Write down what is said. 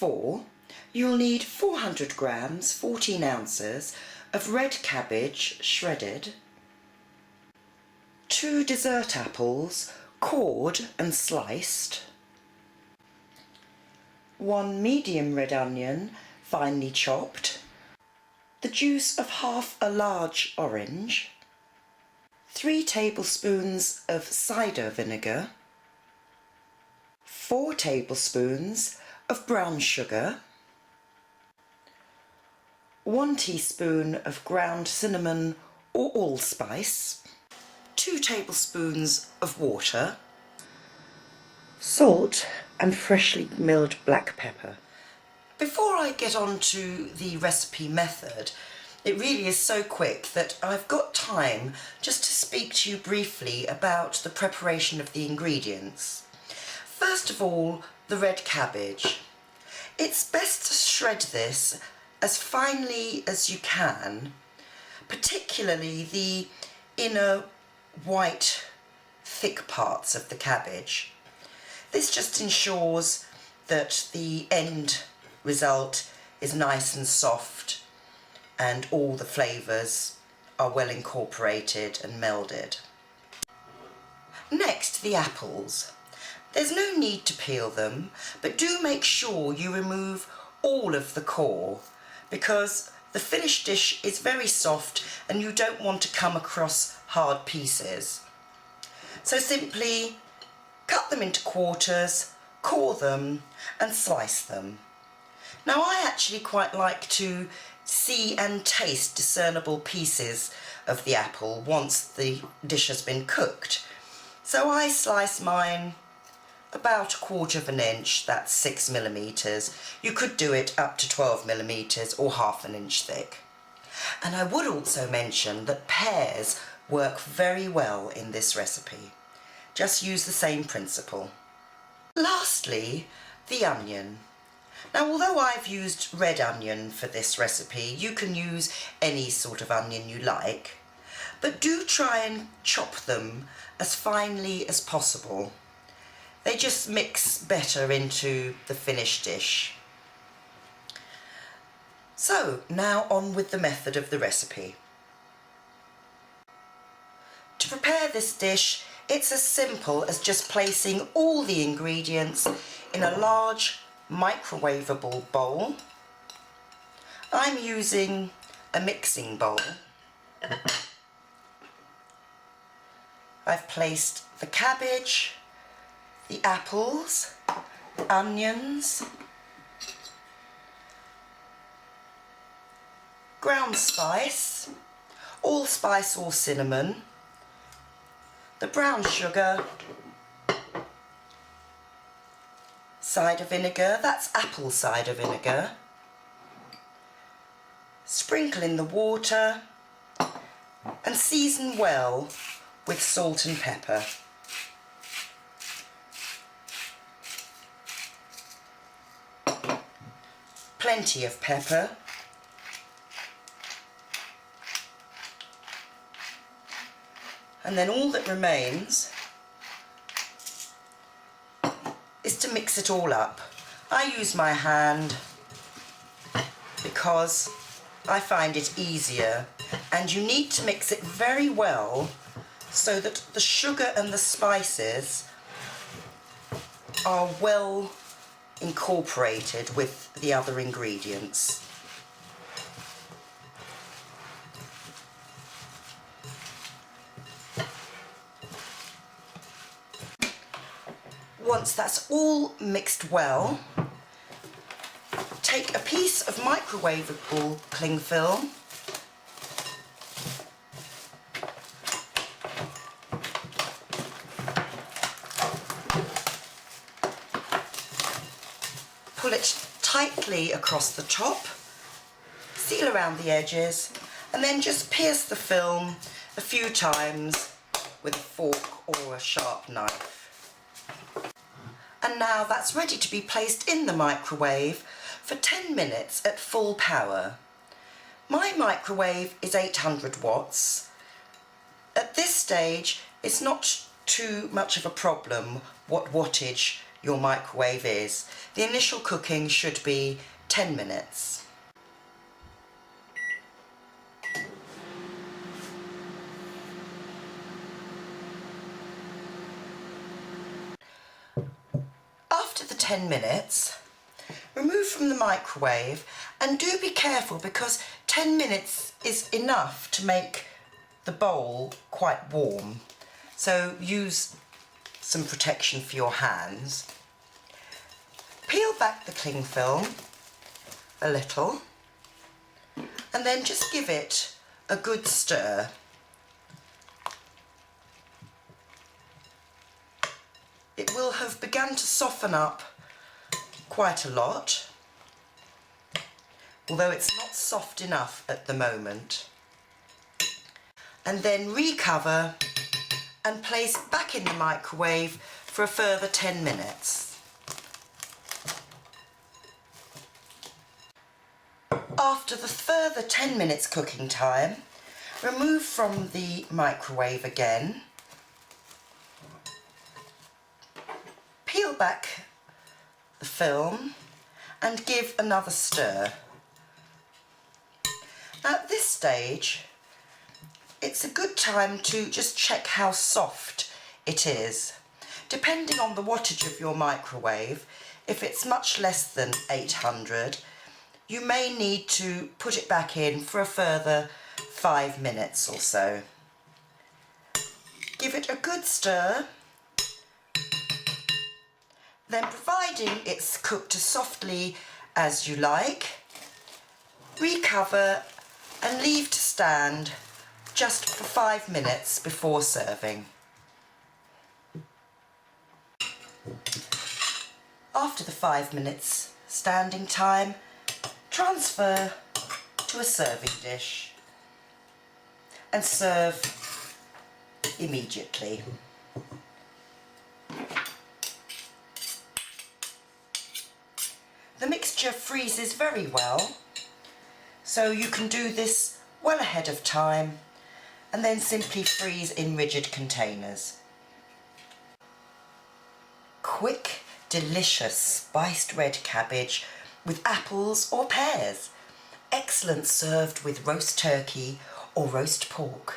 4, you'll need 400 grams, 14 ounces of red cabbage shredded, 2 dessert apples cored and sliced, 1 medium red onion finely chopped, the juice of half a large orange, 3 tablespoons of cider vinegar, 4 tablespoons of brown sugar, 1 teaspoon of ground cinnamon or allspice, 2 tablespoons of water, salt and freshly milled black pepper. Before I get on to the recipe method, it really is so quick that I've got time just to speak to you briefly about the preparation of the ingredients. First of all, the red cabbage. It's best to shred this as finely as you can, particularly the inner white thick parts of the cabbage. This just ensures that the end result is nice and soft and all the flavours are well incorporated and melded. Next, the apples. There's no need to peel them, but do make sure you remove all of the core because the finished dish is very soft and you don't want to come across hard pieces. So simply cut them into quarters, core them and slice them. Now I actually quite like to see and taste discernible pieces of the apple once the dish has been cooked. So I slice mine about 1/4 of an inch, that's 6 millimetres. You could do it up to 12 millimetres or ½ an inch thick. And I would also mention that pears work very well in this recipe. Just use the same principle. Lastly, the onion. Now, although I've used red onion for this recipe, you can use any sort of onion you like, but do try and chop them as finely as possible. They just mix better into the finished dish. So, now on with the method of the recipe. To prepare this dish, it's as simple as just placing all the ingredients in a large microwavable bowl. I'm using a mixing bowl. I've placed the cabbage, the apples, onions, ground spice, allspice or cinnamon, the brown sugar, cider vinegar, that's apple cider vinegar, sprinkle in the water and season well with salt and pepper. Plenty of pepper. And then all that remains is to mix it all up. I use my hand because I find it easier, and you need to mix it very well so that the sugar and the spices are well incorporated with the other ingredients. Once that's all mixed well, take a piece of microwavable cling film, pull it tightly across the top, seal around the edges, and then just pierce the film a few times with a fork or a sharp knife. And now that's ready to be placed in the microwave for 10 minutes at full power. My microwave is 800 watts. At this stage, it's not too much of a problem what wattage your microwave is. The initial cooking should be 10 minutes. After the 10 minutes, remove from the microwave, and do be careful because 10 minutes is enough to make the bowl quite warm. So use some protection for your hands. Peel back the cling film a little and then just give it a good stir. It will have begun to soften up quite a lot, although it's not soft enough at the moment. And then recover and place back in the microwave for a further 10 minutes. After the further 10 minutes cooking time, remove from the microwave again. Peel back the film and give another stir. Now at this stage, it's a good time to just check how soft it is. Depending on the wattage of your microwave, if it's much less than 800, you may need to put it back in for a further 5 minutes or so. Give it a good stir. Then, providing it's cooked as softly as you like, recover and leave to stand just for 5 minutes before serving. After the 5 minutes standing time, transfer to a serving dish and serve immediately. The mixture freezes very well, so you can do this well ahead of time and then simply freeze in rigid containers. Quick, delicious spiced red cabbage with apples or pears. Excellent served with roast turkey or roast pork.